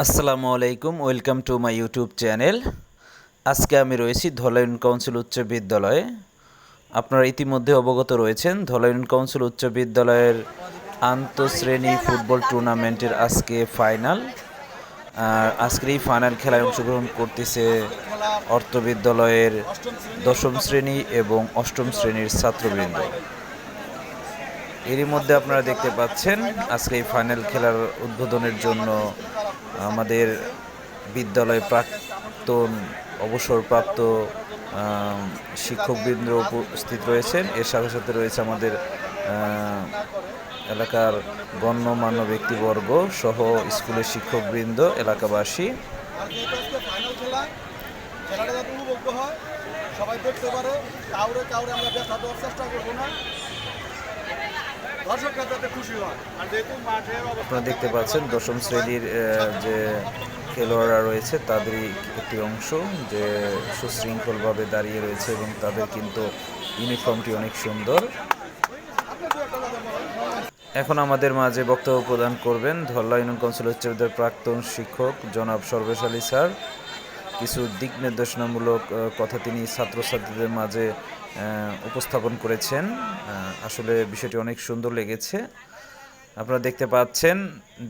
আসসালামু আলাইকুম, welcome to my YouTube channel. আজকে আমি রয়েছি ধলাই ইউনিয়ন কাউন্সিল উচ্চ বিদ্যালয়ে। আপনারা ইতিমধ্যে অবগত রয়েছেন ধলাই ইউনিয়ন কাউন্সিল উচ্চ বিদ্যালয়ের আন্তঃশ্রেণী ফুটবল টুর্নামেন্টের আজকে ফাইনাল। আজকের এই ফাইনাল খেলায় অংশগ্রহণ করতেছে অর্থ বিদ্যালয়ের দশম শ্রেণী এবং অষ্টম শ্রেণীর ছাত্রবৃন্দ। এরই মধ্যে আপনারা দেখতে পাচ্ছেন আজকে এই ফাইনাল খেলার উদ্বোধনের জন্য আমাদের বিদ্যালয়ে প্রাক্তন অবসরপ্রাপ্ত শিক্ষকবৃন্দ উপস্থিত রয়েছেন। এর সাথে সাথে রয়েছে আমাদের এলাকার গণ্যমান্য ব্যক্তিবর্গ সহ স্কুলের শিক্ষকবৃন্দ, এলাকাবাসী। আপনারা দেখতে পাচ্ছেন দশম শ্রেণীর যে খেলোয়াড়রা রয়েছে তাদেরই একটি অংশ যে সুশৃঙ্খলভাবে দাঁড়িয়ে রয়েছে এবং তাদের কিন্তু ইউনিফর্মটি অনেক সুন্দর। এখন আমাদের মাঝে বক্তব্য প্রদান করবেন ধলাই ইউনিয়ন কাউন্সিল উচ্চ বিদ্যালয়ের প্রাক্তন শিক্ষক জনাব সর্বেশ আলী স্যার। কিছু দিক নির্দেশনামূলক কথা তিনি ছাত্রছাত্রীদের মাঝে উপস্থাপন করেছেন। আসলে বিষয়টি অনেক সুন্দর লেগেছে। আপনারা দেখতে পাচ্ছেন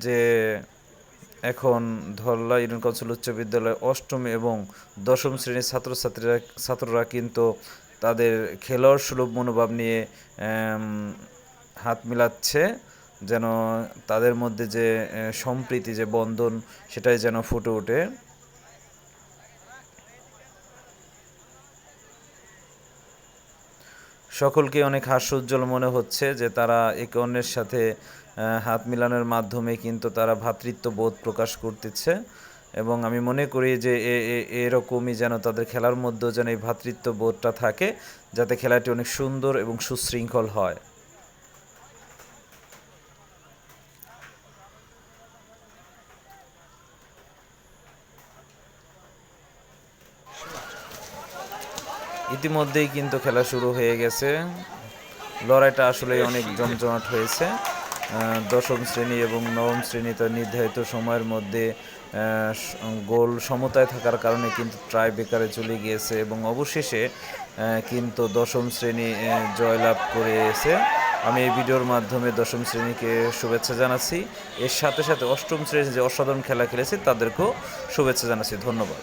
যে এখন ধলাই ইউনিয়ন কাউন্সিল উচ্চ বিদ্যালয়ে অষ্টম এবং দশম শ্রেণীর ছাত্ররা কিন্তু তাদের খেলোয়াড় সুলভ মনোভাব নিয়ে হাত মিলাচ্ছে, যেন তাদের মধ্যে যে সম্প্রীতি, যে বন্ধন, সেটাই যেন ফুটে ওঠে। সকলকে অনেক হাস্যোজ্জ্বল মনে হচ্ছে যে তারা একে অন্যের সাথে হাত মিলানোর মাধ্যমে কিন্তু তারা ভ্রাতৃত্ব বোধ প্রকাশ করতেছে এবং আমি মনে করি যে এরকমই যেন তাদের খেলার মধ্যেও যেন এই ভ্রাতৃত্ব বোধটা থাকে, যাতে খেলাটি অনেক সুন্দর এবং সুশৃঙ্খল হয়। ইতিমধ্যেই কিন্তু খেলা শুরু হয়ে গেছে। লড়াইটা আসলে অনেক জমজমাট হয়েছে। দশম শ্রেণী এবং নবম শ্রেণী তার নির্ধারিত সময়ের মধ্যে গোল সমতায় থাকার কারণে কিন্তু ট্রাই বেকারে চলে গিয়েছে এবং অবশেষে কিন্তু দশম শ্রেণী জয়লাভ করেছে। আমি এই ভিডিওর মাধ্যমে দশম শ্রেণীকে শুভেচ্ছা জানাচ্ছি। এর সাথে সাথে অষ্টম শ্রেণী যে অসাধারণ খেলা খেলেছে তাদেরকেও শুভেচ্ছা জানাচ্ছি। ধন্যবাদ।